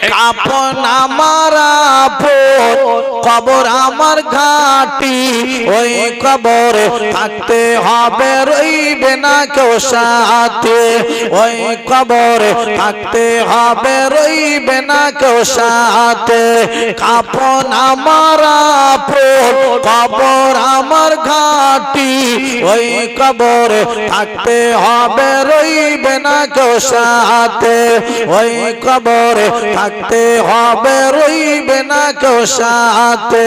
কাপন আমার আপন কবর আমার ঘাটি ওই কবরে থাকতে হবে রইবে না কেউ সাথে ওই কবরে থাকতে হবে রইবে না কেউ সাথে কাপন আমার আপন কবর আমার ঘাটি ওই কবরে থাকতে হবে রইবে না কেউ সাথে ওই কবরে থাকতে হবে রইবে না কেউ সাথে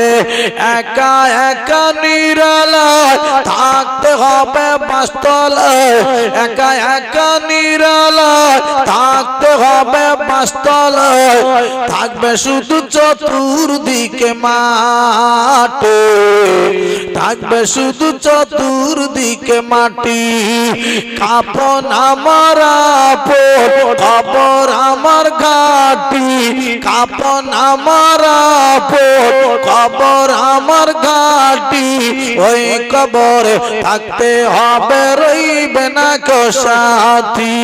একা একা নিরালায় থাকতে হবে বাসতলায় একা একা নিরালায় থাকতে হবে বাসতলায় থাকবে শুধু চতুর্দিকে মাটি থাকবে শুধু চতুর্দিকে মাটি কাপন আমার আপন কবর আমার ঘাটি কাপন আমার আপন কবর আমার ঘাটি ওই কবরে থাকতে হবে রইবে না কেউ সাথী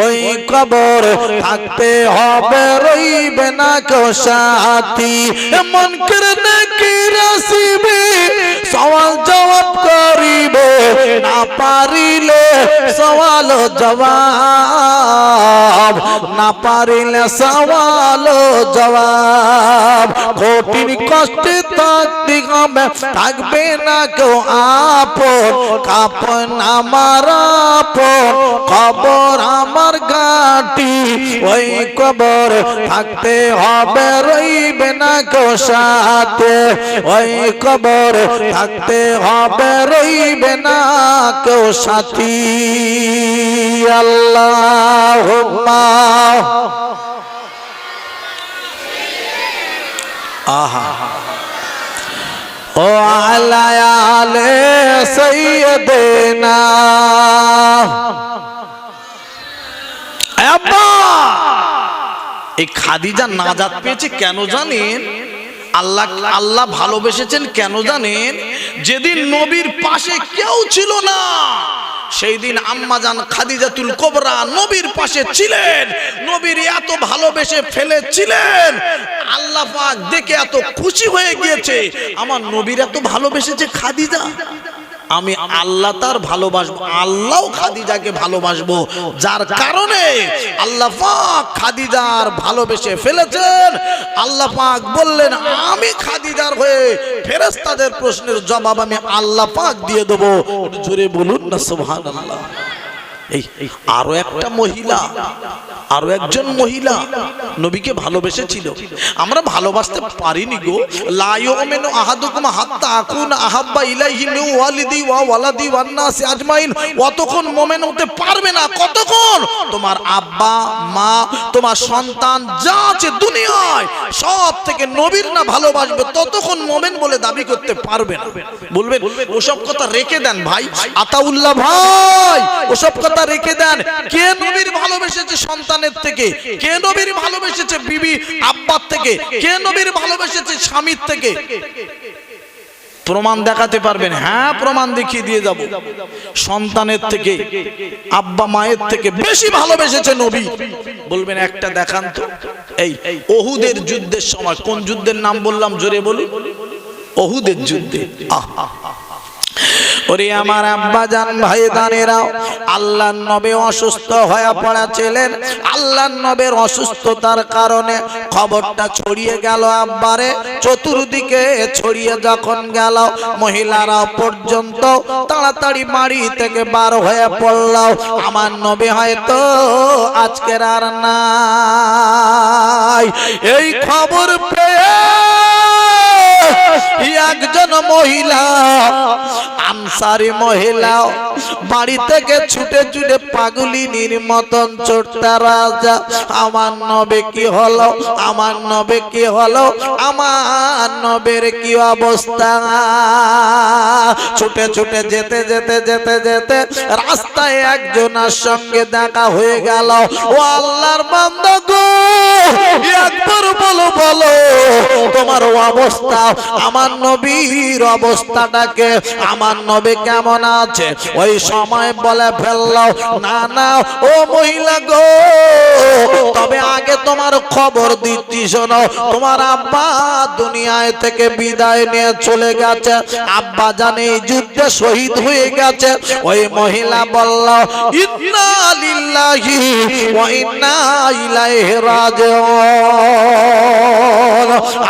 ওই কবরে থাকতে হবে রইবে না কেউ সাথী মন করে নাকি রাসিবে সওয়াল জবাব করিবে না পারিলে সওয়াল জবাব না পারিলে সওয়াল জবাব কঠিন কষ্টে থাকতে হবে থাকবে না কেউ আপন কাপন আমার আপন কবর আমার ঘাটি ওই কবর থাকতে হবে রইবে না কেউ সাথে ওই কবর থাকতে হবে রইবে না কেউ সাথী আল্লাহুম্মা আহা ও আলা আলে সাইয়্যিদিনা আব্বা এই খাদিজা নাজাত পেয়েছে কেন জানেন আল্লাহ আল্লাহ ভালোবেসেছেন কেন জানেন যেদিন নবীর পাশে কেউ ছিল না সেই দিন আম্মাজান খাদিজাতুল কুবরা নবীর পাশে ছিলেন নবীর এত ভালোবেসে ফেলেছিলেন আল্লাহ পাক দেখে এত খুশি হয়ে গিয়েছে আমার নবীর এত ভালোবেসেছে খাদিজা আমি আল্লাহ তার ভালোবাসবো আল্লাহও খাদিজাকে ভালোবাসবো যার কারণে আল্লাহ পাক খাদিজার ভালোবেসে ফেলেছেন আল্লাহ পাক বললেন আমি খাদিজার হয়ে ফেরেশতাদের প্রশ্নের জবাব আমি আল্লাহ পাক দিয়ে দেব জোরে বলুন না সুবহানাল্লাহ এই আরো একটা মহিলা আরো একজন মহিলা নবীকে ভালোবেসেছিল আমরা ভালোবাসতে পারিনি গো লা ইউমিনু আহাদুকুম হাত্তা আকুনা আহাব্বা ইলাইহি মিন ওয়ালিদি ওয়া ওয়ালাদি ওয়ান নাস আজমাইন অতক্ষণ মুমিন হতে পারবে না কতক্ষণ তোমার আব্বা মা তোমার সন্তান যা আছে দুনিয়ায় সব থেকে নবীর না ভালোবাসবে ততক্ষণ মুমিন বলে দাবি করতে পারবে না বলবেন ওসব কথা রেখে দেন ভাই আতাউল্লাহ ভাই ওসব কথা রেখে দেন কে নবীর ভালোবেসেছে সন্তানের থেকে কে নবীর ভালোবেসেছে বিবি আব্বার থেকে কে নবীর ভালোবেসেছে স্বামীর থেকে প্রমাণ দেখাতে পারবেন হ্যাঁ প্রমাণ দেখিয়ে দিয়ে যাব সন্তানের থেকে আব্বা মায়ের থেকে বেশি ভালোবেসেছে নবী বলবেন একটা দেখান তো এই ওহুদের যুদ্ধের সময় কোন যুদ্ধের নাম বললাম জোরে বলুন ওহুদের যুদ্ধে ওরে আমার আব্বা জান ভাইদানেরা আল্লাহর নবী অসুস্থ হয়ে পড়েছিলেন আল্লাহর নবীর অসুস্থতার কারণে খবরটা ছড়িয়ে গেল আব্বারে চতুর্দিকে ছড়িয়ে যখন গেল মহিলারা পর্যন্ত তাড়াতাড়ি বাড়ি থেকে বার হয়ে পড়ল আমার নবী হয়তো আজকের আর নাই এই খবর পেয়ে একজন মহিলা আনসারী মহিলা বাড়ি থেকে ছুটে ছুটে পাগলিনীর মতন ছুটতে রাজা আমার নবী কি হলো আমার নবী কি হলো আমার নবীর কি অবস্থা ছুটে ছুটে যেতে যেতে যেতে যেতে রাস্তায় একজনের সঙ্গে দেখা হয়ে গেল ও আল্লাহর বান্দা গো একবার বলো বলো তোমার অবস্থা, আমার নবীর অবস্থাটাকে, আমার নবী কেমন আছে। ওই সময় বলে ফেললো, না না ও মহিলা গো, তবে আগে তোমার খবর দিচ্ছি শোনো, তোমার আব্বা দুনিয়ায় থেকে বিদায় নিয়ে চলে গেছে, আব্বা জানে এই যুদ্ধে শহীদ হয়ে গেছে। ওই মহিলা বলল, ইন্না লিল্লাহি ওয়া ইন্না ইলাইহি রাজিউন,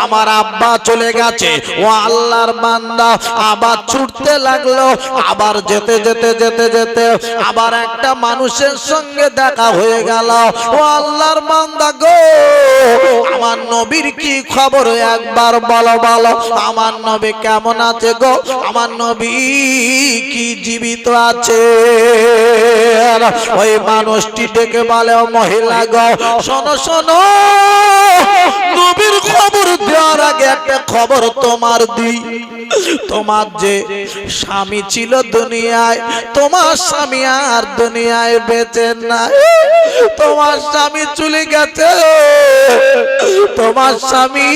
আমার আব্বা চলে গেছে। ও আল্লাহর বান্দা আবার ছুটতে লাগলো, আবার যেতে যেতে যেতে যেতে আবার একটা মানুষের সঙ্গে দেখা হয়ে গেল। ও আল্লাহর বান্দা গো, আমার নবীর কি খবর একবার বলো বলো, আমার নবী কেমন আছে গো, আমার নবী কি জীবিত আছে। ওই মানুষটি ডেকে বলে, ও মহিলা গো শোনো শোনো, নবীর খবর দেওয়ার আগে একটা খবর তোমার দিই। তোমার যে স্বামী ছিল দুনিয়ায়, তোমার স্বামী আর দুনিয়ায় বেঁচে নাই, তোমার স্বামী চলে গেছে, তোমার স্বামী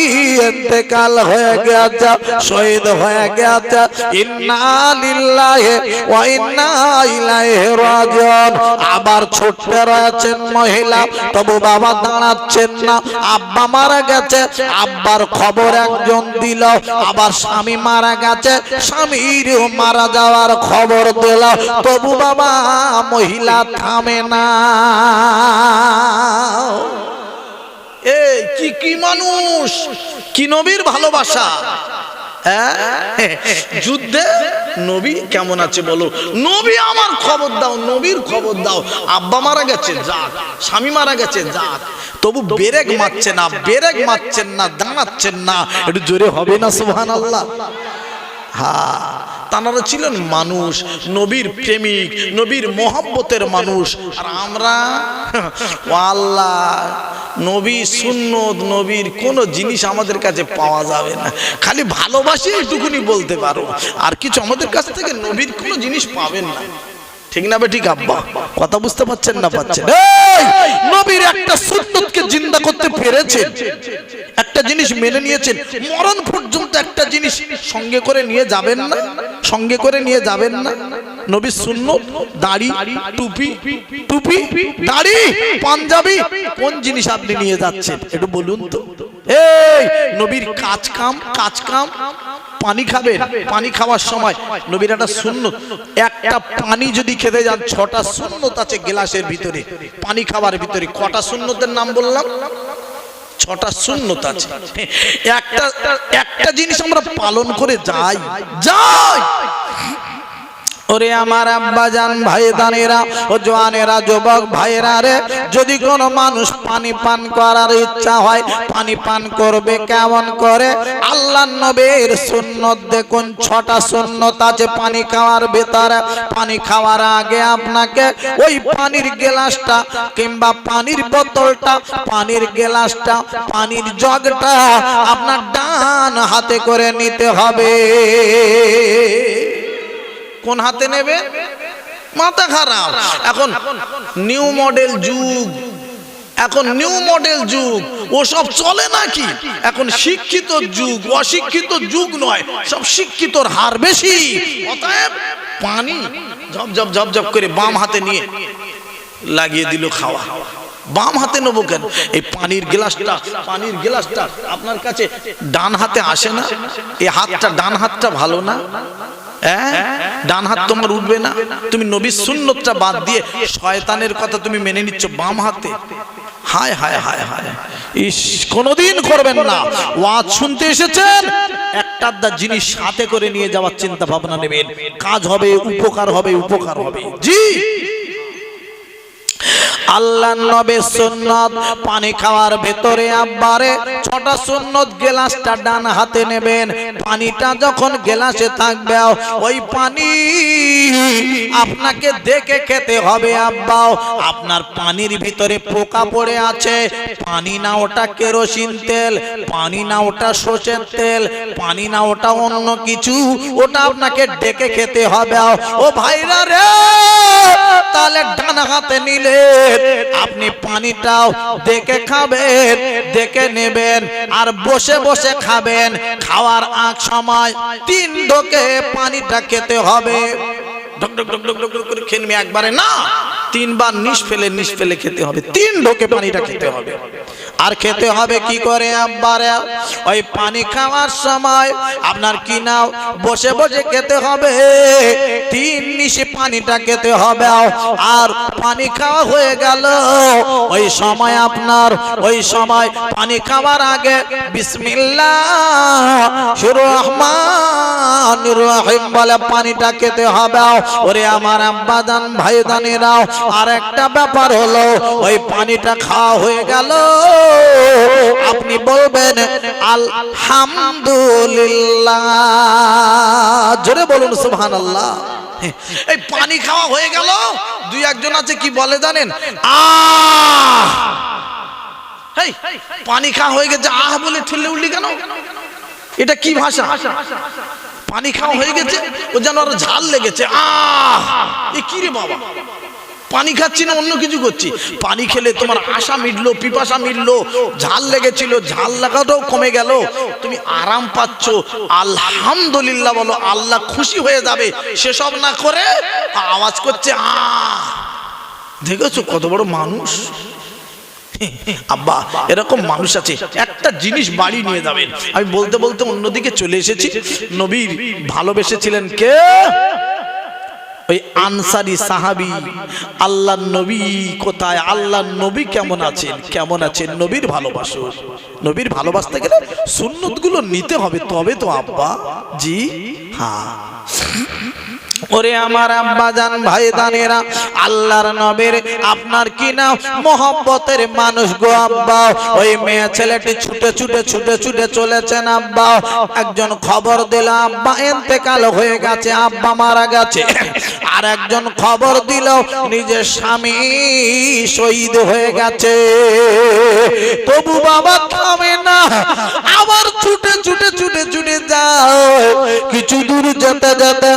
ইন্তেকাল হয়ে গেছে, শহীদ হয়ে গেছে। ইন্না লিল্লাহি ওয়া ইন্না ইলাইহি রাজিউন। আবার ছুটতে রয়েছেন মহিলা, তবু বাবা দাঁড়াচ্ছেন না। আব্বা মারা গেছে, আব্বার খবর একজন দিল, আবার স্বামী মারা গেছে, স্বামীর মারা যাওয়ার খবর দিল, তবু বাবা মহিলা থামে না। এই কি কি মানুষ, কি নবীর ভালোবাসা। যুদ্ধে নবী কেমন আছে বলো, নবী আমার খবর দাও, নবীর খবর দাও। আব্বা মারা গেছে যাক, স্বামী মারা গেছে যাক, তবু ব্রেক মারছেন না, ব্রেক মারছেন না, দাঁড়াচ্ছেন না। একটু জোরে হবে না সুবহানাল্লাহ। হ্যাঁ, তারা ছিলেন মানুষ, নবীর প্রেমিক, নবীর মহব্বতের মানুষ। আর আমরা আল্লাহ নবী সুন্নত, নবীর কোন জিনিস আমাদের কাছে পাওয়া যাবে না, খালি ভালোবাসি এইটুকুনি বলতে পারো, আর কিছু আমাদের কাছ থেকে নবীর কোনো জিনিস পাবেন না। ঠিক না ঠিক আব্বা, কথা বুঝতে পারছেন না পাচ্ছেন? নবীর একটা সুন্নতকে জিন্দা করতে পেরেছেন, একটা জিনিস মেনে নিয়েছেন, মরণ পর্যন্ত একটা জিনিস সঙ্গে করে নিয়ে যাবেন না, সঙ্গে করে নিয়ে যাবেন না। নবীর সুন্নত, দাড়ি, টুপি, টুপি দাড়ি, পাঞ্জাবি, কোন জিনিস আপনি নিয়ে যাচ্ছেন একটু বলুন তো। এই নবীর কাজ কাম, কাজ কাম, পানি খাবেন, পানি খাওয়ার সময় নবীর একটা সুন্নত, একটা পানি যদি খেতে যান 6টা সুন্নত আছে গ্লাসের ভিতরে, পানি খাওয়ার ভিতরে কটা সুন্নতের নাম বললাম? 6টা সুন্নত আছে। একটা জিনিস আমরা পালন করে যাই যাই। ওরে আমার আব্বা জান ভাই দানেরা ও জওয়ানেরা, যুবক ভাইরা রে, যদি কোনো মানুষ পানি পান করার ইচ্ছা হয়, পানি পান করবে কেমন করে? আল্লাহর নবীর সুন্নত দেখুন, 6টা সুন্নত আছে পানি খাওয়ার ভেতরে। পানি খাওয়ার আগে আপনাকে ওই পানির গ্লাসটা কিংবা পানির বোতলটা, পানির গ্লাসটা, পানির জগটা আপনার ডান হাতে করে নিতে হবে। কোন হাতে নেবে? মাথা খারাপ। এখন নিউ মডেল যুগ, এখন নিউ মডেল যুগ, ও সব চলে নাকি? এখন শিক্ষিত যুগ, অশিক্ষিত যুগ নয়, সব শিক্ষিতর হার বেশি। অতএব পানি ঝপ ঝপ ঝপ ঝপ করে বাম হাতে নিয়ে লাগিয়ে দিল খাওয়া। বাম হাতে নেবো কেন? এই পানির গ্লাসটা, পানির গ্লাসটা আপনার কাছে ডান হাতে আসে না? এই হাতটা, ডান হাতটা ভালো না? ডান হাত তোমার উঠবে না। তুমি নবীর সুন্নতটা বাদ দিয়ে শয়তানের কথা তুমি মেনে নিচ্ছ বাম হাতে। হায় হায় হায় হায়, ইস, কোনদিন করবেন না। ওয়াজ শুনতে এসেছেন, একটা জিনিস হাতে করে নিয়ে যাওয়ার চিন্তা ভাবনা নেবেন, কাজ হবে, উপকার হবে, উপকার হবে। জি, আল্লাহর নবীর সুন্নত, পানি খাওয়ার ভেতরে আব্বারে 6টা সুন্নত, গ্লাসটা ডান হাতে নেবেন। পানিটা যখন গ্লাসে থাকবে, ওই পানি আপনাকে দেখে খেতে হবে। আব্বাও আপনার পানির ভিতরে পোকা পড়ে আছে, পানি না ওটা কেরোসিন তেল, পানি না ওটা সরষের তেল, পানি না ওটা অন্য কিছু, ওটা আপনাকে ডেকে খেতে হবে। ও ভাইরা রে, তাহলে ডান হাতে নিলে আপনি পানিটাও দেখে খাবেন, দেখে নেবেন। নেবেন আর বসে বসে খাবেন। খাওয়ার আগ সময় 3 ঢোকে পানিটা খেতে হবে। ঢক ঢক ঢক ঢক ঢক করে খেয়ে নেবে একবারে না, 3 বার নিঃ ফেলে খেতে হবে। 3 ঢোকে পানিটা খেতে হবে। আর খেতে হবে কি করে আব্বারে? ওই পানি খাওয়ার সময় আপনার কি নাও বসে বসে খেতে হবে। 3 নিশে পানিটা খেতে হবে। আর পানি খাওয়া হয়ে গেল ওই সময় আপনার ওই সময় পানি খাওয়ার আগে বিসমিল্লাহির রহমানির রহিম বলে পানিটা খেতে হবে। ওরে আমার আব্বাজান ভাইজানেরাও আর একটা ব্যাপার হলো ওই পানিটা খাওয়া হয়ে গেল আপনি বলবেন আলহামদুলিল্লাহ। জোরে বলুন সুবহানাল্লাহ। এই পানি খাওয়া হয়ে গেল, 2-1 জন আছে কি বলে জানেন? আহ! এই পানি খাওয়া হয়ে গেছে আহ বলে ঠেলে উঠলি কেন? এটা কি ভাষা? পানি খাওয়া হয়ে গেছে ও যেন আরো ঝাল লেগেছে। আহ! এ কি রে বাবা, পানি খাচ্ছি না অন্য কিছু করছি। পানি খেলে তোমার আশা মিটলো, পিপাসা মিটলো, ঝাল লেগেছিল, ঝাল লাগাটাও কমে গেল, তুমি আরাম পাচ্ছ, আলহামদুলিল্লাহ বলো, আল্লাহ খুশি হয়ে যাবে। সেসব না করে আওয়াজ করছে আহ। দেখেছো কত বড় মানুষ? আব্বা এরকম মানুষ আছে। একটা জিনিস বাড়ি নিয়ে যাবেন। আমি বলতে বলতে অন্যদিকে চলে এসেছি। নবীর ভালোবেসেছিলেন কে? ওই আনসারী সাহাবী। আল্লাহর নবী কোথায়? আল্লাহর নবী কেমন আছেন? কেমন আছেন? নবীর ভালোবাসো। নবীর ভালোবাসতে গেলে সুন্নতগুলো নিতে হবে, তবে তো আব্বা জি হ্যাঁ। ওরে আমার আব্বাজান ভাইজানেরা, আল্লাহর নবীর আপনার কি না মোহব্বতের মানুষ গো আব্বা। ওই মেয়ে ছেলেটি ছুটে ছুটে ছুটে ছুটে চলেছেন আব্বা। একজন খবর দিল আব্বা ইন্তেকাল হয়ে গেছে, আব্বা মারা গেছে। আর একজন খবর দিল নিজের স্বামী শহীদ হয়ে গেছে। তবু বাবা থামে না, আবার ছুটে ছুটে ছুটে ছুটে যায়। কিছু দূর যেতে যেতে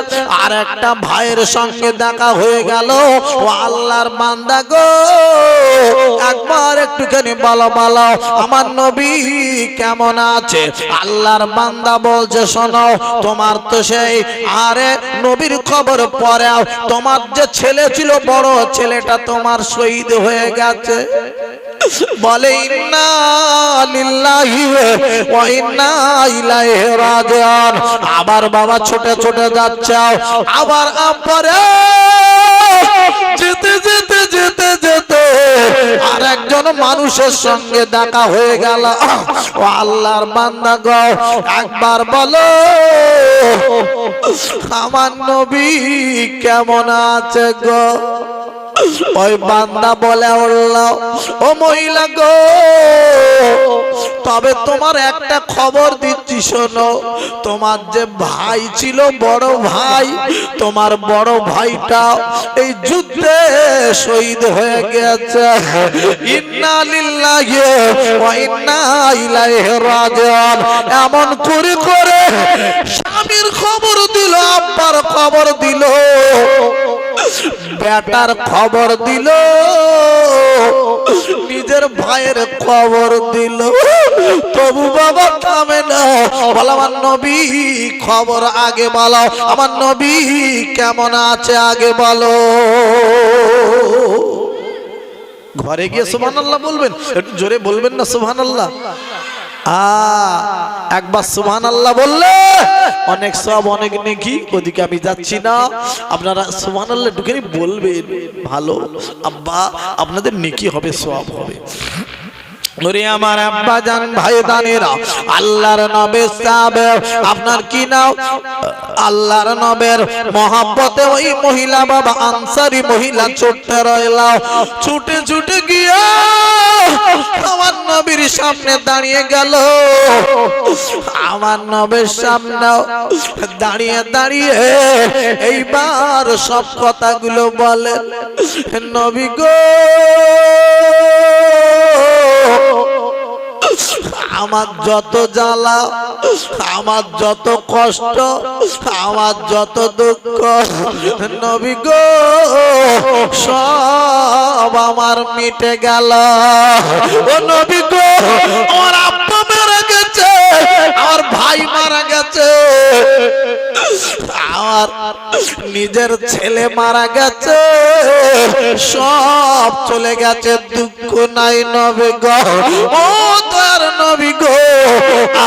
আর একটা ভাইয়ের সঙ্গে দেখা হয়ে গেল। ও আল্লাহর বান্দা গো, একবার একটুখানি বলো বলো আমার নবী কেমন আছে? আল্লাহর বান্দা বলছে শোনো, তোমার তো সেই আরে নবীর খবর পরে তোমার যে ছেলে ছিল বড় ছেলেটা তোমার শহীদ হয়ে গেছে। বলে ইন্না লিল্লাহি ওয়া ইন্না ইলাইহি রাজিউন। আবার বাবা ছোটে ছোটে যাচ্ছে, আবার আব্বারে যেতে যেতে যেতে যেতে আর একজন মানুষের সঙ্গে দেখা হয়ে গেল। ও আল্লাহর বান্দা গো, একবার বলো আমার নবী কেমন আছে গো? ওই বান্দা বলে উঠলো, ও মহিলা গো, তবে তোমার একটা খবর দিচ্ছি শোনো, তোমার যে ভাই ছিল বড় ভাই, তোমার বড় ভাইটা এই যুদ্ধে শহীদ হয়ে গেছে। ইন্না লিল্লাহি ওয়া ইন্না ইলাইহি রাজিউন। এমন করে করে স্বামীর খবর দিল, আব্বার খবর দিল, বেটার খবর দিল, নিজের ভাইয়ের খবর দিল। তবু বাবা থামে না, বলো আমার নবী খবর আগে বলো, আমার নবী কেমন আছে আগে বলো। ঘরে গিয়ে সুবহানাল্লাহ বলবেন, একটু জোরে বলবেন না সুবহানাল্লাহ? একবার সুবহানাল্লাহ বললে অনেক সব অনেক নেকি। ওদিকে আমি যাচ্ছি না, আপনারা সুবহানাল্লাহ ঢুকে বলবেন, ভালো আব্বা আপনাদের নেকি হবে, সওয়াব হবে। ওরে আমার আব্বা জান ভাইদানেরা, আল্লাহর নবীর সাহাবে আপনার কি নাও আল্লাহর নবীর মহব্বতে ওই মহিলা বাবা আনসারী মহিলা ছুটতে রইল। ছুটে ছুটে গিয়ে আমার নবীর সামনে দাঁড়িয়ে গেল। আমার নবীর সামনে দাঁড়িয়ে দাঁড়িয়ে এইবার সব কথাগুলো বলে, নবী গো আমার যত জ্বালা, আমার যত কষ্ট, আমার যত দুঃখ, নবী গো সব আমার মিটে গেল। ও নবী গো, আমার আব্বা নিজের ছেলে মারা গেছে, সব চলে গেছে, দুঃখ নাই নবী গো। ও তার নবী গো,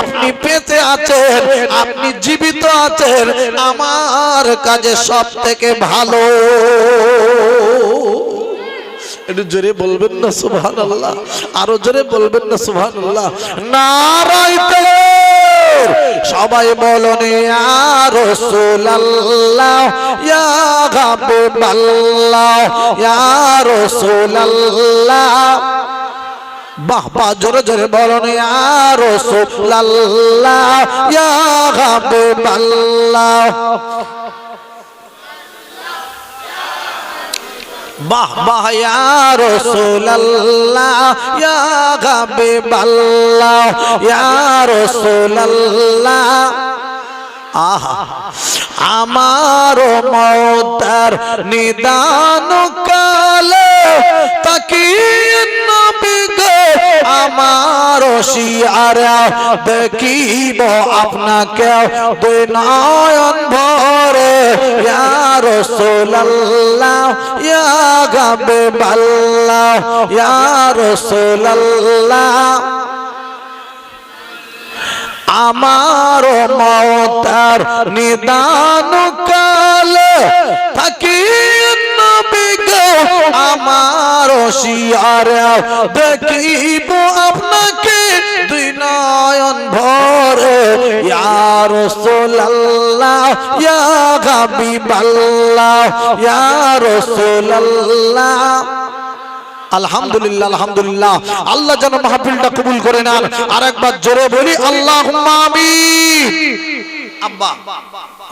আপনি বেঁচে আছেন, আপনি জীবিত আছেন, আমার কাছে সব থেকে ভালো। একটু জোরে বলবেন না সুবহানাল্লাহ, আরো জোরে বলবেন না সুবহানাল্লাহ। নারায়ে তাকবীর। সবাই বলুন ইয়া রাসূলুল্লাহ ইয়া হাবিবাল্লাহ ইয়া রাসূলুল্লাহ। বাহ বাহ, জোরে জোরে বলুন ইয়া রাসূলুল্লাহ ইয়া হাবিবাল্লাহ। বাহ বাহ, ইয়া রাসূলুল্লাহ ইয়া হাবিবাল্লাহ ইয়া রাসূলুল্লাহ। আহা, আমার মওতার নিদান কালে তাকিয়ে নবী গো, আমার শিয়ারা দেখিব আপনাকে দুই নয়ন ভরে। ইয়া রাসূলুল্লাহ ইয়া হাবিবাল্লাহ ইয়া রাসূলুল্লাহ। আমার মওতার নিদান কালে তাকিয়ে নবী গো, আমার শিয়ারা দেখিব আপনাকে দুই নয়ন ভরে। ইয়া রাসূলুল্লাহ ইয়া হাবিবাল্লাহ ইয়া রাসূলুল্লাহ। আলহামদুলিল্লাহ আলহামদুলিল্লাহ। আল্লাহ যেন মাহফিলটা কবুল করে নেন। আরেকবার জোরে বলি আল্লাহুম্মা আমিন। আব্বা,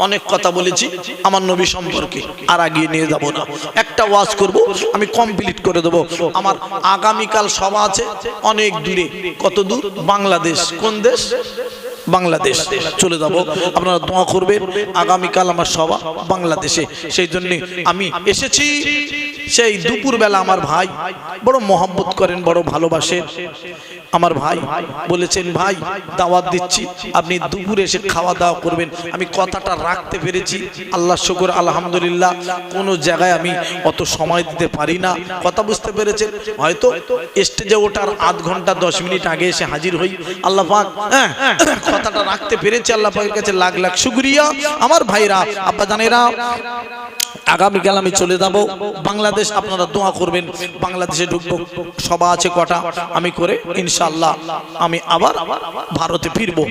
অনেক কথা বলেছি আমার নবী সম্পর্কে, আর আগিয়ে নিয়ে যাব না। একটা ওয়াজ করব, আমি কমপ্লিট করে দেব। আমার আগামীকাল সভা আছে অনেক দূরে। কত দূর? বাংলাদেশ। কোন দেশ? বাংলাদেশ চলে যাব। আপনারা দোয়া করবেন। আগামীকাল আমার সভা বাংলাদেশে, সেই জন্য আমি এসেছি। সেই দুপুরবেলা আমার ভাই বড় মহব্বত করেন, বড় ভালোবাসেন। আমার ভাই বলেছেন, ভাই দাওয়াত দিচ্ছি, আপনি দুপুরে এসে খাওয়া দাওয়া করবেন। আমি কথাটা রাখতে পেরেছি, আল্লাহ শুকর আলহামদুলিল্লাহ। কোনো জায়গায় আমি অত সময় দিতে পারি না, কথা বুঝতে পেরেছেন। হয়তো স্টেজে ওঠার আধ ঘন্টা 10 মিনিট আগে এসে হাজির হই। আল্লাহ পাক কথাটা রাখতে পেরেছি, আল্লাহ পাকের কাছে লাখ লাখ শুকরিয়া। আমার ভাইরা, আব্বা জানেরা, আগামীকাল আমি চলে যাব বাংলাদেশ। আপনারা দোয়া করবেন। বাংলাদেশে ঢুকবো, সভা আছে কটা, আমি করে ইনশাআল্লাহ আমি আবার ভারতে ফিরবো।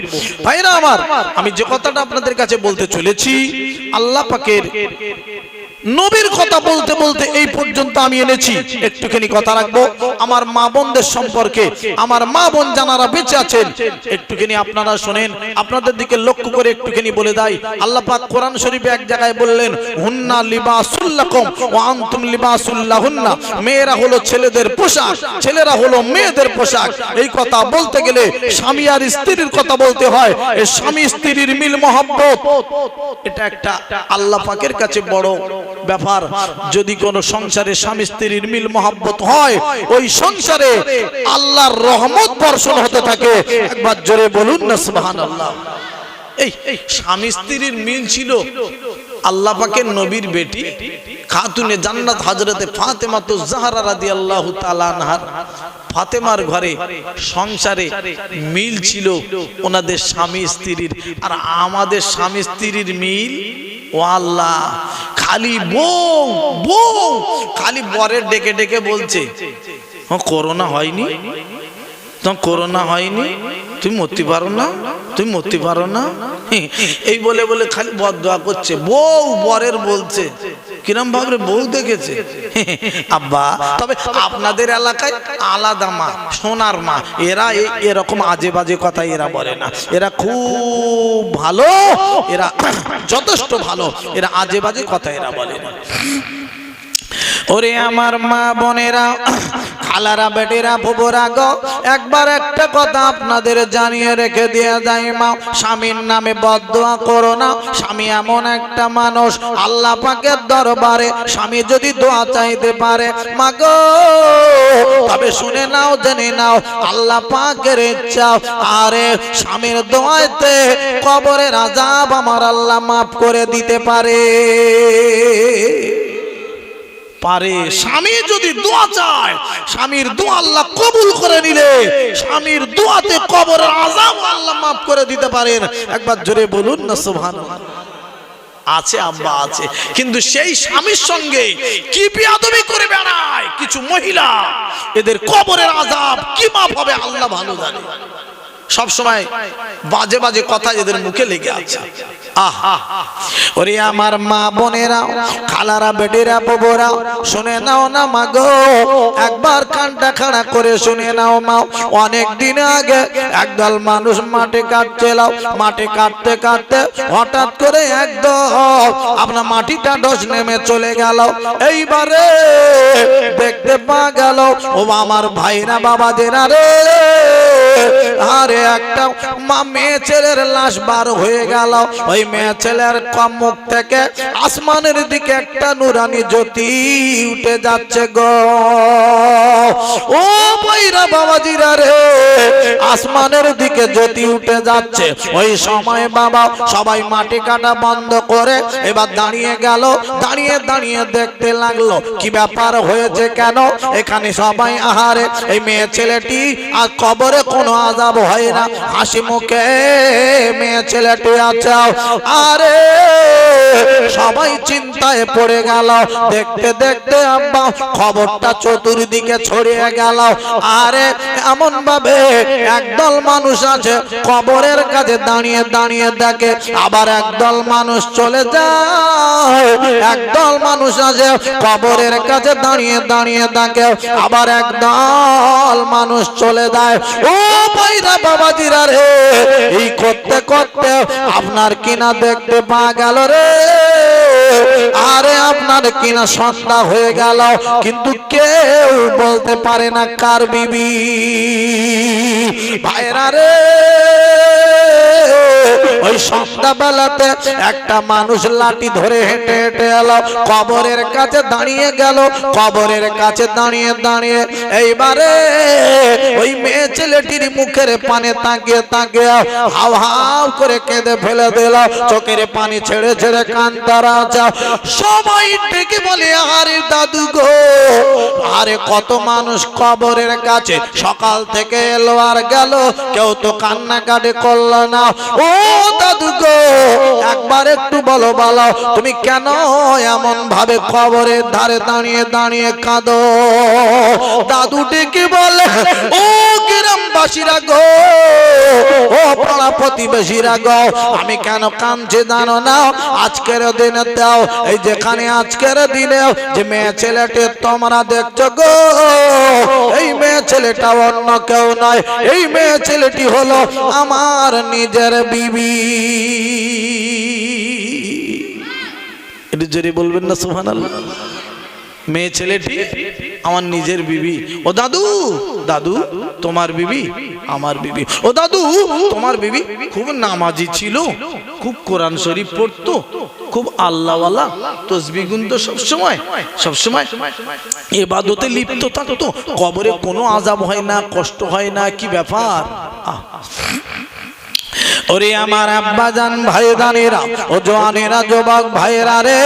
ভাইরা আমার, আমি যে কথাটা আপনাদের কাছে বলতে চলেছি, আল্লাহ পাকের নবীর কথা বলতে বলতে এই পর্যন্ত আমি এনেছি। একটুখানি কথা রাখবো আমার মা বোনদের সম্পর্কে। আমার মা বোন যারা বেঁচে আছেন, একটুখানি আপনারা শোনেন, আপনাদের দিকে লক্ষ্য করে একটুখানি বলে দেই। আল্লাহ পাক কোরআন শরীফে এক জায়গায় বললেন, হুন্না লিবাসুল লাকুম ওয়া আনতুম লিবাসুল লাহুন্না। মেয়েরা হলো ছেলেদের পোশাক, ছেলেরা হলো মেয়েদের পোশাক। এই কথা বলতে গেলে স্বামী আর স্ত্রীর কথা বলতে হয়। এই স্বামী স্ত্রীর মিল মহব্বত, এটা একটা আল্লাহ পাকের কাছে বড় ব্যাপার। যদি কোন সংসারে স্বামী স্ত্রীর মিল মহব্বত হয়, ওই সংসারে আল্লাহর রহমত বর্ষণ হতে থাকে। একবার জোরে বলুন না সুবহানাল্লাহ। এই স্বামী স্ত্রীর মিল ছিল আল্লাহ পাকের নবীর বেটি খাতুনে জান্নাত হযরতে ফাতেমা তো জাহরা রাদিয়াল্লাহু তাআলা আনহা। ফাতেমার ঘরে সংসারে মিল ছিল ওনাদের স্বামী স্ত্রীর। আর আমাদের স্বামী স্ত্রীর মিল, ও আল্লাহ, খালি বউ বউ, খালি বরের ডেকে ডেকে বলছে, করোনা হয়নি, তোমার করোনা হয়নি, তুমি মরতে পারো না, তুমি মরতে পারো না, এই বলে বলে খালি বদদোয়া করছে। বউ বরের বলছে, কিরম ভাবে বউ দেখেছে আব্বা। তবে আপনাদের এলাকায় আলাদা মা, সোনার মা, এরা এরকম আজে বাজে কথা এরা বলে না। এরা খুব ভালো, এরা যথেষ্ট ভালো, এরা আজে বাজে কথা এরা বলে না। ওরে আমার মা বোনেরা, খালারা বেটিরা ফুবুরা গো, একবার একটা কথা আপনাদের জানিয়ে রেখে দিয়ে যাই মা, স্বামীর নামে বদদোয়া করো না। স্বামী এমন একটা মানুষ, আল্লাহ পাকের দরবারে স্বামী যদি দোয়া চাইতে পারে মা গো, তবে শুনে নাও, জেনে নাও, আল্লাহ পাকের ইচ্ছা আরে স্বামীর দোয়াতে কবরের আযাব আমার আল্লাহ মাফ করে দিতে পারে। স্বামী যদি দোয়া চায়, স্বামীর দোয়া আল্লাহ কবুল করে নিলে স্বামীর দোয়াতে কবরের আযাব আল্লাহ মাফ করে দিতে পারেন। একবার জোরে বলুন না সুবহানাল্লাহ। আছে আব্বা আছে, কিন্তু সেই স্বামীর সঙ্গে কি বেয়াদবি করে বেড়ায় কিছু মহিলা, এদের কবরের আযাব কি মাফ হবে আল্লাহ ভালো জানে। সব সময় বাজে বাজে কথা এদের মুখে লেগে আছে। আহা ওরে আমার মা বোনেরা, খালারা বেটিরা বুবুরা, শুনে নাও না মা গো, একবার কানটা খাড়া করে শুনে নাও মা। অনেক দিন আগে একদল মানুষ মাটি কাটছিল, মাটি কাটতে কাটতে হঠাৎ করে একদম আপনার মাটিটা ডস নেমে চলে গেল। এইবারে দেখতে পাওয়া গেল ও আমার ভাইরা বাবাদেরা রে, আরে একটা মেয়ে ছেলের লাশ বার হয়ে গেল। ওই মেয়ে ছেলের মুখ থেকে আসমানের দিকে একটা নুরানি জ্যোতি উঠে যাচ্ছে গো। ও ভাইরা বাবাজিরা রে, আসমানের দিকে জ্যোতি উঠে যাচ্ছে। ওই সময় বাবা সবাই মাটি কাটা বন্ধ করে এবার দাঁড়িয়ে গেল। দাঁড়িয়ে দাঁড়িয়ে দেখতে লাগলো কি ব্যাপার হয়েছে, কেন এখানে সবাই আহারে। এই মেয়ে ছেলেটি আর কবরে কোনো আযাব হয় না, হাসি মুখে মেয়ে ছেলেটি আছে। আরে সবাই চিন্তায় পড়ে গেল। দেখতে দেখতে আব্বা খবরটা চতুর্দিকে ছড়িয়ে গেল। আরে এমন ভাবে একদল মানুষ আছে কবরের কাছে দাঁড়িয়ে দাঁড়িয়ে দেখে, আবার একদল মানুষ চলে যায়। একদল মানুষ আছে কবরের কাছে দাঁড়িয়ে দাঁড়িয়ে দেখে, আবার একদল মানুষ চলে যায়। ও ভাইরা বাবাজিরা রে, এই করতে করতে আপনার কিনা দেখতে পাওয়া গেল রে, আরে আপনার কিনা সন্ধ্যা হয়ে গেল, কিন্তু কেউ বলতে পারে না কার বিবি। ভাইরা রে, ওই সন্ধ্যা বেলাতে একটা মানুষ লাঠি ধরে হেঁটে হেঁটে এলো, কবরের কাছে দাঁড়িয়ে গেল। কবরের কাছে দাঁড়িয়ে দাঁড়িয়ে এইবারে ওই মেয়ে ছেলেটির মুখের পানে তাকিয়ে তাকিয়ে হাও হাও করে কেঁদে ফেলে দিল। চোখের পানি ছেড়ে ছেড়ে কান্তারা আছে। সবাই ডেকে বলে, আরে দাদু গো, আরে কত মানুষ কবরের কাছে সকাল থেকে এলো আর গেল, কেউ তো কান্নাকাটি করলো না। ও দাদু গো, একবার একটু বলো বলো, তুমি কেন এমন ভাবে কবরের ধারে দাঁড়িয়ে দাঁড়িয়ে কাঁদো? দাদু ডেকে বলে, ও গ্রামবাসীরা গো, ও পাড়া প্রতিবেশীরা গো, আমি কেন কাঁদছি জানো না? আজকের দিনে দাও, এই যেখানে আজকের দিনে যে মেয়ে ছেলেটি তোমরা দেখছো গো, এই মেয়ে ছেলেটা অন্য কেউ নয়, এই মেয়ে ছেলেটি হলো আমার নিজের বিবি। একটু জোরে বলবেন না সুবহানাল্লাহ। মেয়ে ছেলেটি আমার নিজের বিবি। ও দাদু, দাদু তোমার বিবি আমার বিবি। ও দাদু তোমার বিবি খুব নামাজি ছিল, খুব কোরআন শরীফ পড়তো, খুব আল্লাহওয়ালা, তসবিহ গুনতো সবসময়, সবসময় ইবাদতে লিপ্ত থাকতো, কবরে কোনো আযাব হয় না, কষ্ট হয় না, কি ব্যাপার? ওরে আমার আব্বা জান ভাই দানেরা, ও জওয়ানেরা, যুবক ভাইরা রে,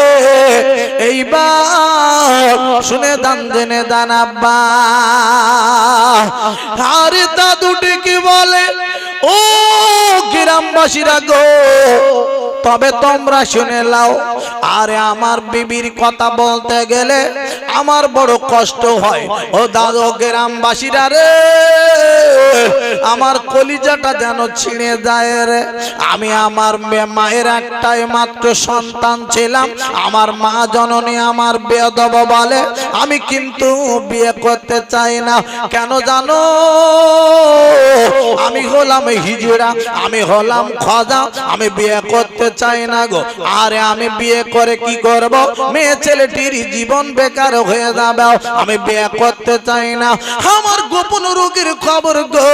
এইবার শুনে দান জেনে দান আব্বা। আরে দাদু ডেকে বলে, ও গ্রামবাসীরা গো, তবে তোমরা শুনে লাও, আরে আমার বিবির কথা বলতে গেলে আমার বড় কষ্ট হয়। ও দাদু গ্রামবাসীরা রে, আমার কলিজাটা যেন ছিঁড়ে যায় রে। আমি আমার মায়ের একটাই মাত্র সন্তান ছিলাম, আমার মা জননী আমার বেয়াদব বলে, আমি কিন্তু বিয়ে করতে চাই না। কেন জানো? আমি হলাম হিজড়া, আমি হলাম খাজা, আমি বিয়ে করতে চাই না গো। আরে আমি বিয়ে করে কি করব? মেয়ে ছেলেটির জীবন বেকার হয়ে যাবে, আমি বিয়ে করতে চাই না। আমার গোপন রোগের খবর গো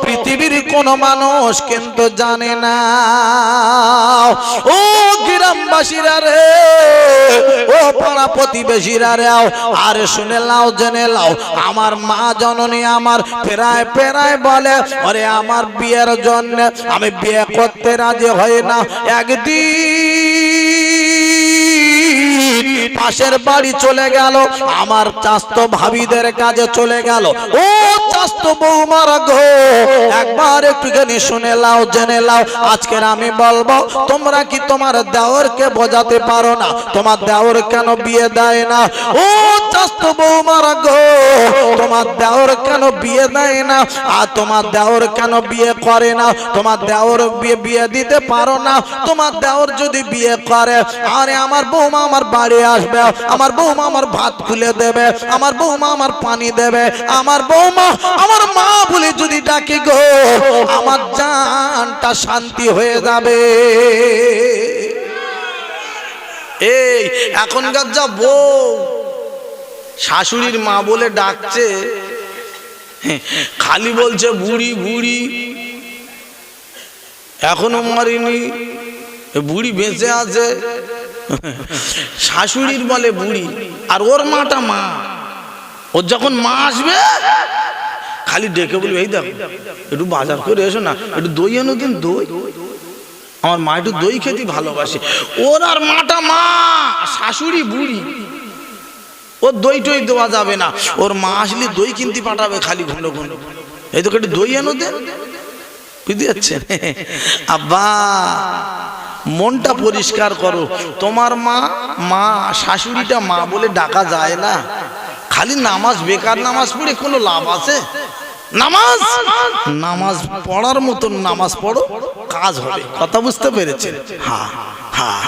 পৃথিবীর কোন মানুষ কিন্তু জানে না। ও গ্রামবাসীরা রে, ও পাড়া প্রতিবেশীরা রে, আরে শুনে লাও, জেনে লাও, আমার মা জননী আমার প্রায় প্রায় বলে, আরে আমার বিয়ের জন্য আমি বিয়ে করতে রাজি হই না। একদিন পাশের বাড়ি চলে গেল, আমার চাস্তো ভাবিদের কাজে চলে গেল। ও চাস্তো বৌমারা গো, একবার একটুখানি শুনে লাও, জেনে লাও, আজকের আমি বলবো, তোমরা কি তোমার দেওরকে বোঝাতে পারো না? তোমার দেওর কেন বিয়ে দেয় না? ও চাস্তো বৌমারা গো, তোমার দেওর কেন বিয়ে দেয় না? আর তোমার দেওর কেন বিয়ে করে না? তোমার দেওর বিয়ে দিতে পারো না? তোমার দেওর যদি বিয়ে করে, আরে আমার বৌমা আমার বাড়ি আসবে, আমার বৌমা আমার ভাত খুলে দেবে, আমার বৌমা আমার পানি দেবে, আমার বৌমা আমার মা বলে যদি ডাকি গো, আমার জানটা শান্তি হয়ে যাবে। এই এখনকার যা বউ শাশুড়ির মা বলে ডাকছে, খালি বলছে বুড়ি বুড়ি, এখনো মরেনি, বুড়ি বেঁচে আছে। শাশুড়ির বলে বুড়ি, আর ওর মাটা মা। ওর যখন মা আসবে খালি ডেকে বলবে, এই দেখো একটু বাজার করে এসো না, একটু দই এনো দিন, দই, আমার মা একটু দই খেতে ভালোবাসে। ওর আর মাটা মা, শাশুড়ি বুড়ি, ওর দই টই দেওয়া যাবে না। ওর মা আসলে দই কিনতে পাঠাবে খালি ঘন ঘন, এই তো একটু দই এনো দেন, বুঝতে যাচ্ছেন? আব্বা মনটা পরিষ্কার করো, তোমার মা মা, শাশুড়িটা মা বলে ডাকা যায় না। খালি নামাজ, বেকার নামাজ পড়ে কোনো লাভ আছে? নামাজ নামাজ পড়ার মতন নামাজ পড়ো, কাজ হবে। কথা বুঝতে পেরেছেন? হ্যাঁ হ্যাঁ।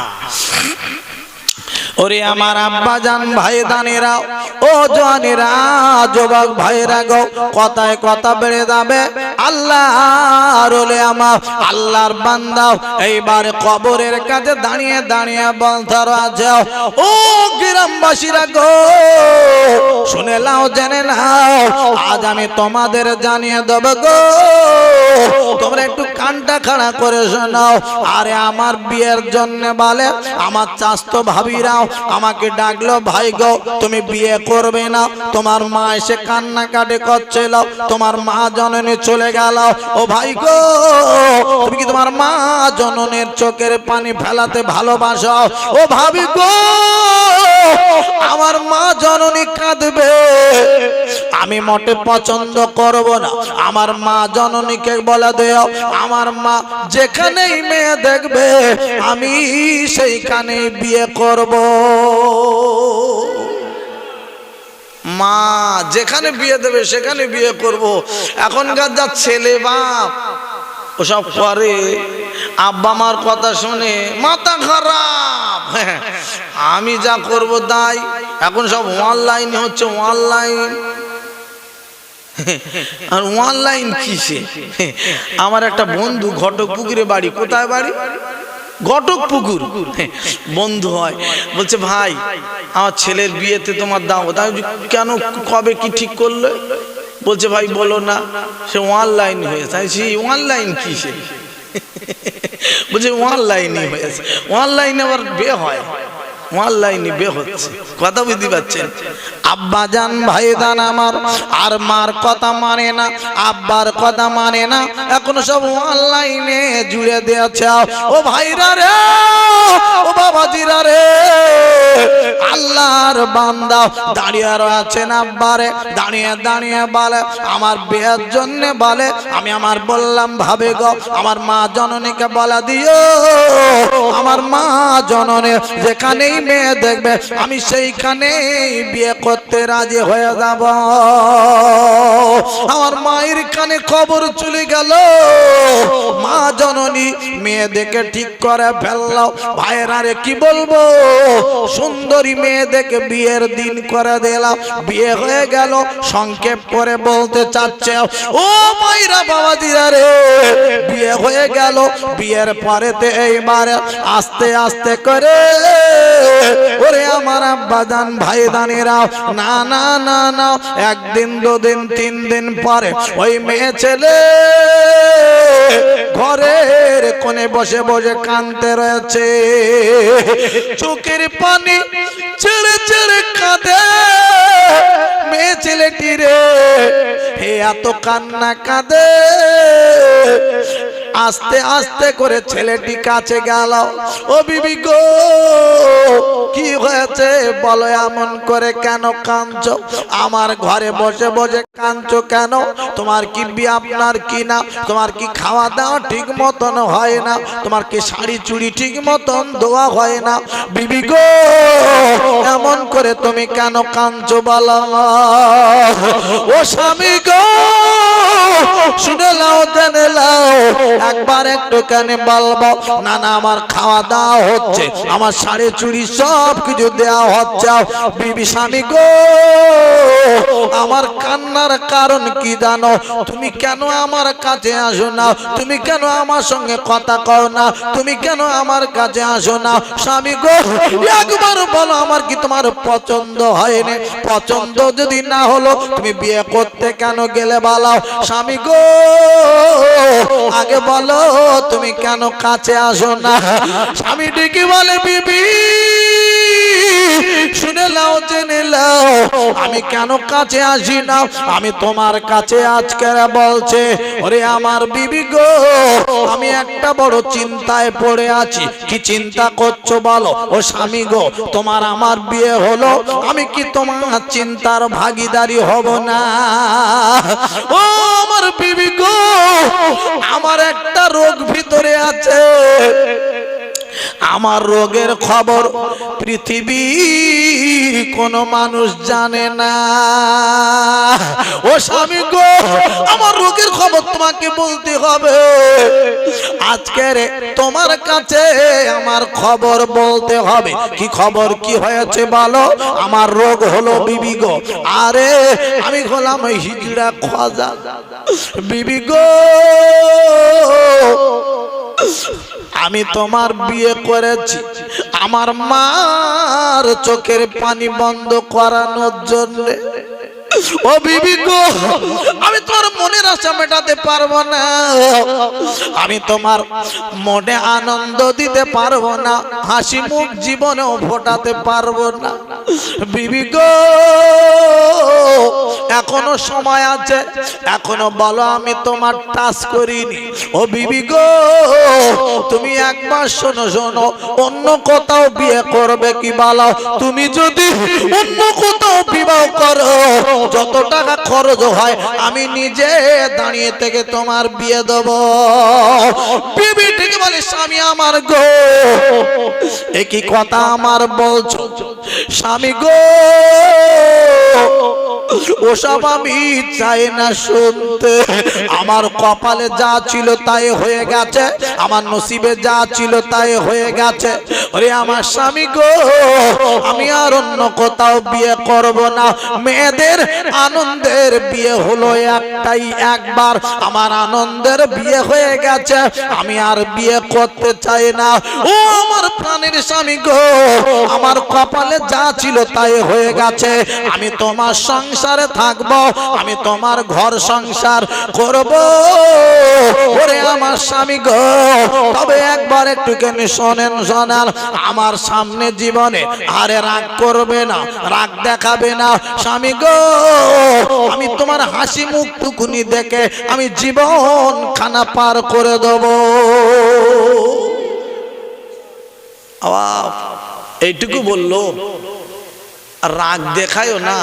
ওরে আমার আব্বা জান ভাই দানেরা, ও জওয়ানেরা, যুবক ভাইরা গো, কথায় কথা বেড়ে যাবে। আল্লাহর ওলে আমার আল্লাহর বান্দা এইবার কবরের কাছে দাঁড়িয়ে দাঁড়িয়ে বলতে আছে, ও গ্রামবাসীরা গো, শুনে নাও, জেনে নাও, আজ আমি তোমাদের জানিয়ে দেব গো, তোমরা একটু কানটা খাড়া করে শোনাও। আরে আমার বিয়ের জন্য বলে আমার চাস্তো ভাবিরাও আমাকে ডাকলো, ভাই গো তুমি বিয়ে করবে না? তোমার মা এসে কান্নাকাটি করছিল, তোমার মা জননী চলে গেল। ও ভাই গো, তুমি কি তোমার মা জননীর চোখের পানি ফেলাতে ভালোবাসো? ও ভাবি গো, আমার মা জননী কাঁদবে, আমি মোটে পছন্দ করব না। আমার মা জননীকে বলে দেও, আমার মা যেখানেই মেয়ে দেখবে আমি সেইখানে বিয়ে করব। মা যেখানে বিয়ে দেবে সেখানে বিয়ে করব। এখনকার যা ছেলে বাপ ওসব করে, আব্বা মার কথা শুনে মাথা খারাপ। আমি যা করব তাই। এখন সব অনলাইন হচ্ছে, অনলাইন। আর অনলাইন কিসে? আমার একটা বন্ধু ঘটকপুকুরে বাড়ি। কোথায় বাড়ি? ঘটকপুকুর। বন্ধু হয়, বলছে ভাই আমার ছেলের বিয়েতে তোমার দাও। তাই কেন, কবে কি ঠিক করলে? বলছে ভাই বলো না, সে অনলাইন হয়েছে। অনলাইন কিসে? বলছে অনলাইনই হয়েছে। অনলাইনে আবার বিয়ে হয়, অনলাইনে বিয়ে হচ্ছে। কথা বুঝতে পারছেন? আব্বা জান ভাই দান আমার আর মার কথা মানে না, আব্বার কথা মানে না, এখন সব অনলাইনে জুড়ে দিয়েছে। ও ভাইরা রে, ও বাবাজিরা রে, আল্লাহর বান্দা দাঁড়িয়ে রয়েছেন আব্বারে, দাঁড়িয়ে দাঁড়িয়ে বলে আমার বিয়ের জন্য বলে, আমি আমার বললাম ভাবে গো, আমার মা জননীকে বলা দিও, আমার মা জননী যেখানেই মেয়ে দেখবে আমি সেইখানেই বিয়ে করতে রাজি হয়ে যাব। আমার মায়ের কানে খবর চলে গেল, মা জননী মেয়ে দেখে ঠিক করে ফেলল। ভাইয়েরা রে কি বলবো, সুন্দরী মেয়ে দেখে বিয়ের দিন করে দিলাম, বিয়ে হয়ে গেল। সংক্ষেপ করে বলতে চাচ্ছে, ও মায়েরা বাবাজিরা রে, বিয়ে হয়ে গেল। বিয়ের পরেতে এইবারে আস্তে আস্তে করে ওরে আমার আব্বাজান ভাইদানেরা, না না না না, একদিন দুদিন তিন দিন পরে ওই মেয়ে ছেলে ঘরের কোণে বসে বসে কাঁদতে রয়েছে, চোখের পানি ছেড়ে ছেড়ে কাঁদে। মেয়ে ছেলেটি রে হে এত কান্না কাঁদে। আস্তে আস্তে করে ছেলেটি কাছে গেল, ও বিবি গো কি হয়েছে বলো, এমন করে কেন কাঁদছো? আমার ঘরে বসে বসে কাঁদছো কেন? তোমার কি বিয়ে আপনার কি না? তোমার কি খাওয়া দাওয়া ঠিক মতন হয় না? তোমার কি শাড়ি চুড়ি ঠিক মতন ধোয়া হয় না? বিবি গো এমন করে তুমি কেন কাঁদছো বলো? ও স্বামী গো শুনে লাও জেনে লাও, একবার একটু কেন বলবো? না না আমার খাওয়া দাওয়া হচ্ছে, আমার শাড়ি চুড়ি সব কিছু দেওয়া হচ্ছে। বিবি স্বামী গো আমার কান্নার কারণ কি জানো? তুমি কেন আমার কাছে আসো না? তুমি কেন আমার সঙ্গে কথা কও না? তুমি কেন আমার কাছে আসো না? স্বামী গো একবার বলো, আমার কি তোমার পছন্দ হয়নি? পছন্দ যদি না হলো তুমি বিয়ে করতে কেন গেলে বলো? স্বামী গো আগে বলো তুমি কেন কাছে আসো না? স্বামী ঠিকই বলে, বিবি শুনে লাও জেনে লাও, আমি কেন কাছে আসি না? আমি তোমার কাছে আজকে বলছে, ওরে আমার বিবি গো আমি একটা বড় চিন্তায় পড়ে আছি। কি চিন্তা করছো বলো? ও স্বামী গো তোমার আমার বিয়ে হলো, আমি কি তোমার চিন্তার ভাগীদারি হব না? ও আমার বিবি গো আমার একটা রোগ ভিতরে আছে, আমার রোগের খবর পৃথিবীর কোন মানুষ জানে না। ও স্বামী গো আমার রোগের খবর তোমাকে বলতে হবে। আজকের তোমার কাছে আমার খবর বলতে হবে। কি খবর, কি হয়েছে বলো? আমার রোগ হলো বিবি গো, আরে আমি হলাম হিজড়া খাজা। বিবি গো আমি তোমার বিয়ে করেছি আমার মার চোখের পানি বন্ধ করানোর জন্য। ও বিবি গো আমি তোমার মনের আশা মেটাতে পারবো না, আমি তোমার মনে আনন্দ দিতে পারবো না, হাসি মুখ জীবনেও ফোটাতে পারবো না। বিবি গো এখনো সময় আছে, এখনো বলো আমি তোমার টাচ করিনি। ও বিবি গো তুমি একবার শোনো শোনো, অন্য কোথাও বিয়ে করবে কি বলো? তুমি যদি অন্য কোথাও বিবাহ করো যত টাকা খরচ হয় আমি নিজে দাঁড়িয়ে থেকে তোমার বিয়ে দেব। বিবি ঠিক বলে, স্বামী আমার গো একই কথা আমার বলছো? স্বামী গো ওসব আমি চাই না শুনতে, আমার কপালে যা ছিল তাই হয়ে গেছে, আমার নসিবে যা ছিল তাই হয়ে গেছে। ওরে আমার স্বামী গো আমি আর অন্য কোথাও বিয়ে করব না। মেয়েদের আনন্দের বিয়ে হলো একটাই একবার, আমার আনন্দের বিয়ে হয়ে গেছে, আমি আর বিয়ে করতে চাই না। ও আমার প্রাণের স্বামী গো আমার কপালে যা ছিল তাই হয়ে গেছে, আমি তোমার সংসারে থাকবো, আমি তোমার ঘর সংসার করব। ওরে আমার স্বামী গো তবে একবার একটুখানি শোনেন শোনান, আমার সামনে জীবনে আরে রাগ করবে না, রাগ দেখাবে না। স্বামী গো আমি তোমার হাসি মুখ টুকুনি দেখে আমি জীবন খানা পার করে দেব। এইটুকু বললো, রাগ দেখায়ও না,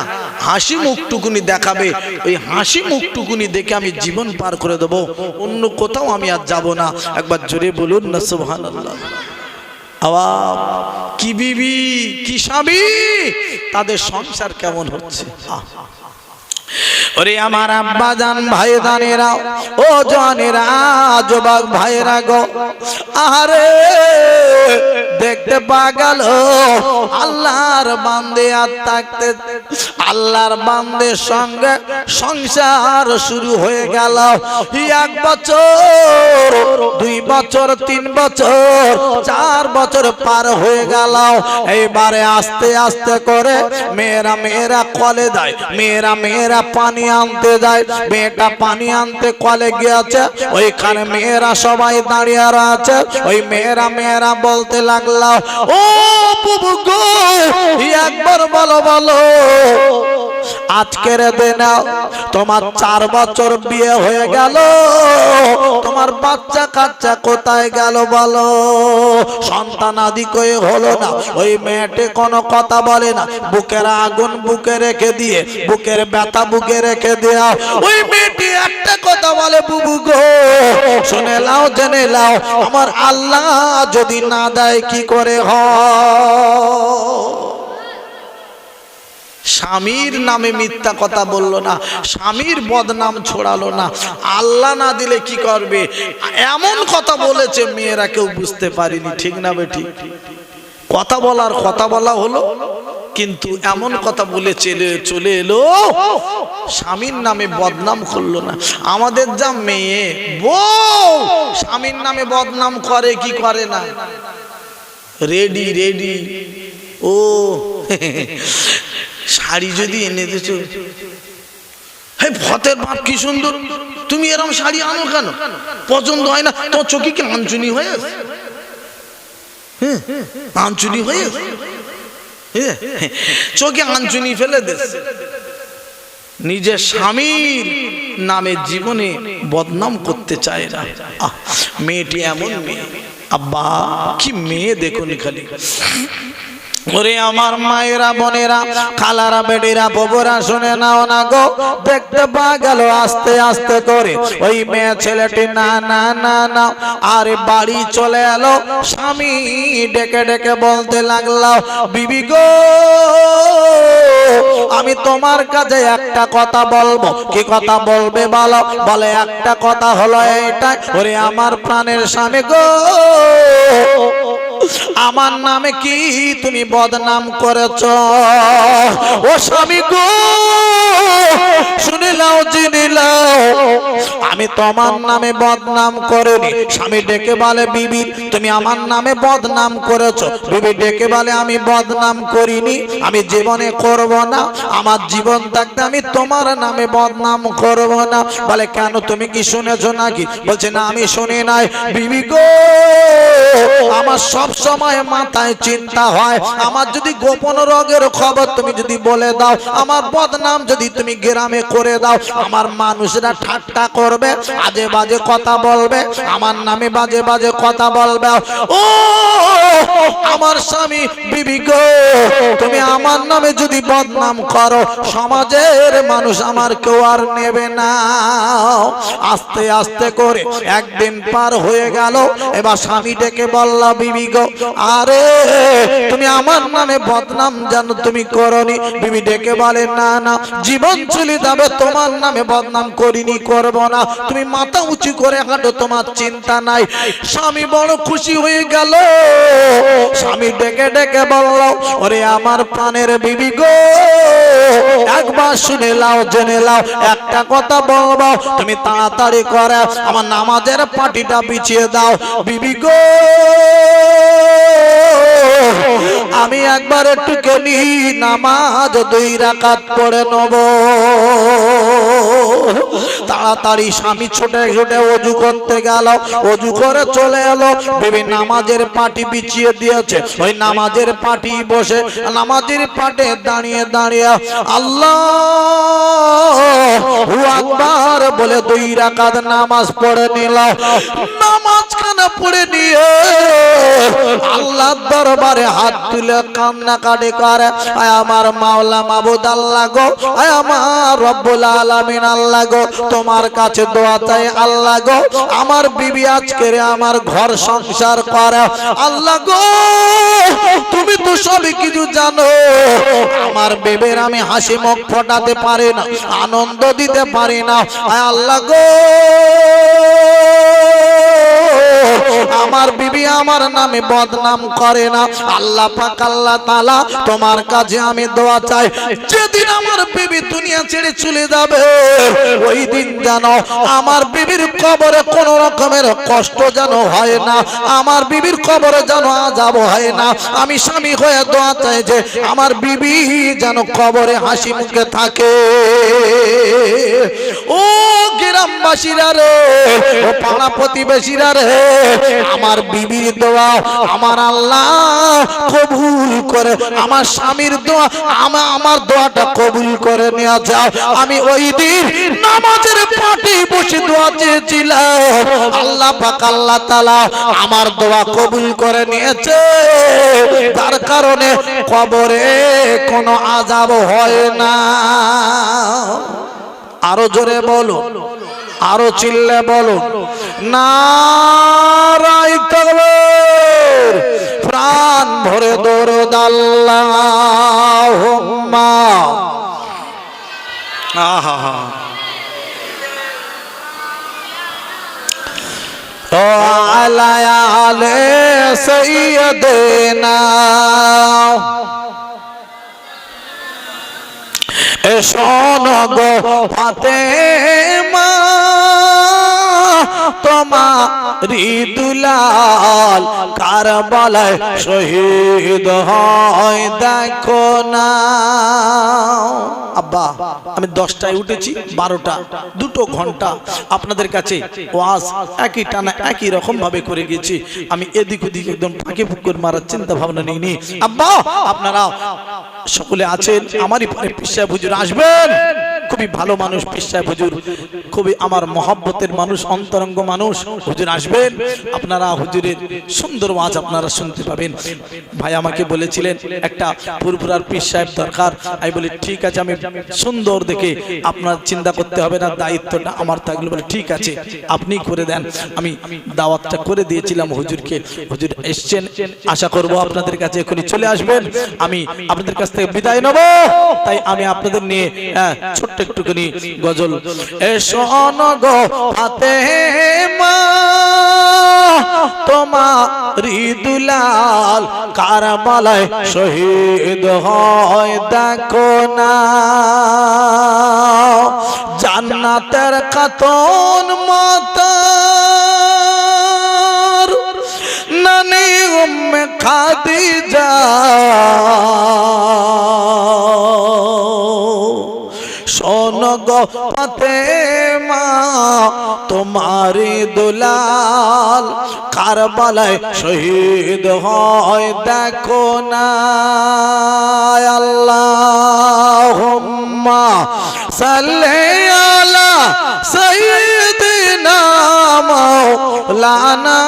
হাসি মুখটুকুনি দেখাবে, ওই হাসি মুখটুকুনি দেখে আমি জীবন পার করে দেবো, অন্য কোথাও আমি আর যাব না। একবার জোরে বলুন না সুবহানাল্লাহ। কি বিবি কি স্বামী তাদের সংসার কেমন হচ্ছে। ওরে আমার আব্বা জান ভাই জানেরা ও জানেরা যুবক ভাইরা গো আরে দেখতে পাগল আল্লাহর বান্দে আর থাকতে আল্লাহর বান্দের সঙ্গে সংসার শুরু হয়ে গেল 1 বছর 2 বছর 3 বছর 4 বছর পার হয়ে গেল এইবারে আস্তে আস্তে করে মেয়েরা কলে যায় মেয়েরা পানি আনতে যায় মেয়েটা পানি আনতে কলে গিয়েছে ওইখানে মেয়েরা সবাই দাঁড়িয়ে আছে ওই মেয়েরা বলতে লাগলো ও বুবু গো একবার বলো আজকের দিনে তোমার 4 বছর বিয়ে হয়ে গেল তোমার বাচ্চা কাচ্চা কোথায় গেল বলো সন্তান আদি কই হলো না ওই মেয়েটি কোনো কথা বলে না বুকের আগুন বুকে রেখে দিয়ে বুকের ব্যথা বুকে রেখে দেয়া ওই মেয়েটি একটা কথা বলে বুবু গো শুনে লাও জেনে লাও আমার আল্লাহ যদি না দেয় কি করে হয় স্বামীর নামে মিথ্যা কথা বললো না স্বামীর বদনাম ছড়ালো না আল্লাহ না দিলে কি করবে এমন কথা বলেছে মেয়েরা কেউ বুঝতে পারেনি ঠিক না বেটি কথা বলা হলো কিন্তু এমন কথা বলে চলে এলো স্বামীর নামে বদনাম করলো না আমাদের যা মেয়ে বউ স্বামীর নামে বদনাম করে কি করে না রেডি ও শাড়ি যদি এনে দিয়েছো হে ফতের বাপ কি সুন্দর তুমি এরকম শাড়ি আনো কেন পছন্দ হয় না তোর চোখে কি আঞ্চুনি হয়ে আঞ্চুনি হয়ে চোখে আঞ্চুনি ফেলে দে নিজের স্বামীর নামে জীবনে বদনাম করতে চায় না মেয়েটি এমন মেয়ে আব্বা কি মেয়ে দেখুন খালি ওরে আমার মায়েরা বোনেরা খালারা বেডিরা ববুরা শুনে নাও না গো দেখতে পা গেল আস্তে আস্তে করে ওই মেয়ে ছেলেটি না আরে বাড়ি চলে এলো স্বামী ডেকে বলতে লাগলো বিবি গো আমি তোমার কাছে একটা কথা বলবো কি কথা বলবে বলো বলে একটা কথা হলো এইটা ওরে আমার প্রাণের স্বামী গো আমার নামে কি তুমি বদনাম করেছো ও স্বামী গো শুনে নাও জেনে নাও আমি তোমার নামে বদনাম করিনি স্বামী ডেকে বলে বিবি তুমি আমার নামে বদনাম করেছো বিবি ডেকে বলে আমি বদনাম করিনি আমি জীবনে করব না আমার জীবন থাকতে আমি তোমার নামে বদনাম করব না বলে কেন তুমি কি শুনেছো নাকি বলছে না আমি শুনি নাই বিবি গো আমার সব সময় মাথায় চিন্তা হয় আমার যদি গোপন রোগের খবর তুমি যদি বলে দাও আমার বদনাম যদি তুমি গ্রামে করে দাও আমার মানুষরা ঠাট্টা করবে আজে বাজে কথা বলবে আমার নামে বাজে বাজে কথা বলবে ও আমার স্বামী বিবি গো তুমি আমার নামে যদি বদনাম করো সমাজের মানুষ আমার কেউ আর নেবে না আস্তে আস্তে করে একদিন পার হয়ে গেল এবার স্বামী ডেকে বলল বিবি গো আরে তুমি আমার নামে বদনাম জানো তুমি করনি বিবি ডেকে বলে না জীবন চলে যাবে তোমার নামে বদনাম করিনি করব না তুমি মাথা উঁচু করে হাঁটো তোমার চিন্তা নাই স্বামী বড় খুশি হয়ে গেল স্বামী ডেকে বলল ওরে আমার প্রাণের বিবি গো একবার শুনে লাও জেনে লাও একটা কথা বলবো তুমি তাড়াতাড়ি করে আমার নামাজের পাটিটা বিছিয়ে দাও বিবি গো আমি একবার একটুখানি নামাজ 2 রাকাত পড়ে নেব তাড়াতাড়ি স্বামী ছোটে ওযু করতে গেল ওযু করে চলে এলো বিবি নামাজের পাটি বিছিয়ে দিয়েছে ওই নামাজের পাটি বসে নামাজের পাটে দাঁড়িয়ে আল্লাহু আকবার বলে 2 রাকাত নামাজ পড়ে নিল নামাজ খানা পড়ে নিয়ে আল্লাহর দরবারে হাত তুলে কান্নাকাটি করে, আয় আমার মাওলা মাবুদ আল্লাহ গো, আয় আমার রব্বুল আলামিন আল্লাহ গো, তোমার কাছে দোয়া চাই আল্লাহ গো, আমার বিবি আজকে আমার ঘর সংসার করে আল্লাহ গো, তুমি তো সবই কিছু জানো। আমার বেবের আমি হাসি মুখ ফোটাতে পারি না, আনন্দ দিতে পারি না, আয় আল্লাহ গো, আমার বিবি আমার নামে বদনাম করে না। আল্লাহ পাক আল্লাহ তাআলা তোমার কাছে আমি দোয়া চাই, যেদিন আমার বিবি দুনিয়া ছেড়ে চলে যাবে ওই দিন যেন আমার বিবির কবরে কোনো রকমের কষ্ট যেন হয় না, আমার বিবির কবরে যেন আযাব হয় না। আমি স্বামী হয়ে দোয়া চাই যে আমার বিবি যেন কবরে হাসি মুখে থাকে। ও গ্রামবাসীরা রে, ও পাড়া প্রতিবেশীরা রে, আমার বিবির দোয়া আমার আল্লাহ কবুল করে, আমার স্বামীর দোয়া আমার দোয়াটা কবুল করে নিয়ে যাও। আমি ওই দিন নামাজের পাটে বসে দোয়া চেয়েছিলাম, আল্লাহ পাক আল্লাহ তাআলা আমার দোয়া কবুল করে নিয়েছে, তার কারণে কবরে কোনো আযাব হয় না। আরো জোরে বলো, আরো চিল্লে বলো, নারায়ে তাকবীর, প্রাণ ভরে দরুদ আল্লাহুম্মা। আহা ও আলা আলে সাইয়্যিদিনা, শোনো গো ফাতেমা, তোমারি দুলাল কারবালায় শহীদ হয় দেখো না। আব্বা আমি 10টায় উঠেছি, 12টা 2 ঘন্টা আপনাদের কাছে ওয়াজ একই টানা একই রকম ভাবে করে গেছি। আমি এদিক ওদিক একদম ফাঁকে ফুকুর মারার চিন্তা ভাবনা নিইনি। আব্বা আপনারা সকলে আছেন, আমারই পরে পীর সাহেব হুজুর আসবেন, খুবই ভালো মানুষ পীর সাহেব হুজুর, খুবই আমার মহব্বতের মানুষ, অন্তরঙ্গ মানুষ। হুজুর আসবেন, আপনারা হুজুরের সুন্দর ওয়াজ আপনারা শুনতে পাবেন। ভাই আমাকে বলেছিলেন একটা পুরপুরার পীর সাহেব দরকার, আমি বলি ঠিক আছে, আমি সুন্দর দেখে, আপনার চিন্তা করতে হবে না, দায়িত্বটা আমার থাকলে। বলে ঠিক আছে আপনি করে দেন। আমি দাওয়াতটা করে দিয়েছিলাম হুজুরকে, হুজুর এসছেন, আশা করব আপনাদের কাছে এখনই চলে আসবেন। আমি আপনাদের কাছ থেকে বিদায় নেব, তাই আমি আপনাদের নিয়ে ছোট্ট একটুখানি গজল। এসো গো ফাতেমা, তোমারি দুলাল কারবালায় শহীদ হয় দেখো না। জান্নাতের খাতুন মাতার নানি উম্মে খাদিজা, শোনো গো ফাতেমা, তোমারি দুলাল কারবালায় শহীদ হয় দেখো না। আল্লাহুম্মা সাল্লি আলা সাইয়্যিদিনা মাওলানা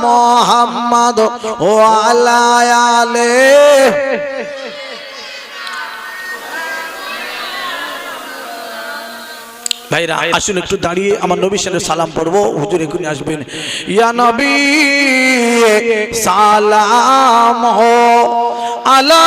মুহাম্মদ ওয়া আলা আলিহি। ভাইরা আসুন একটু দাঁড়িয়ে আমার নবীর সাথে সালাম পড়বো। হুজুর এখনই আসবেন। ইয়া নবী সালাম আলা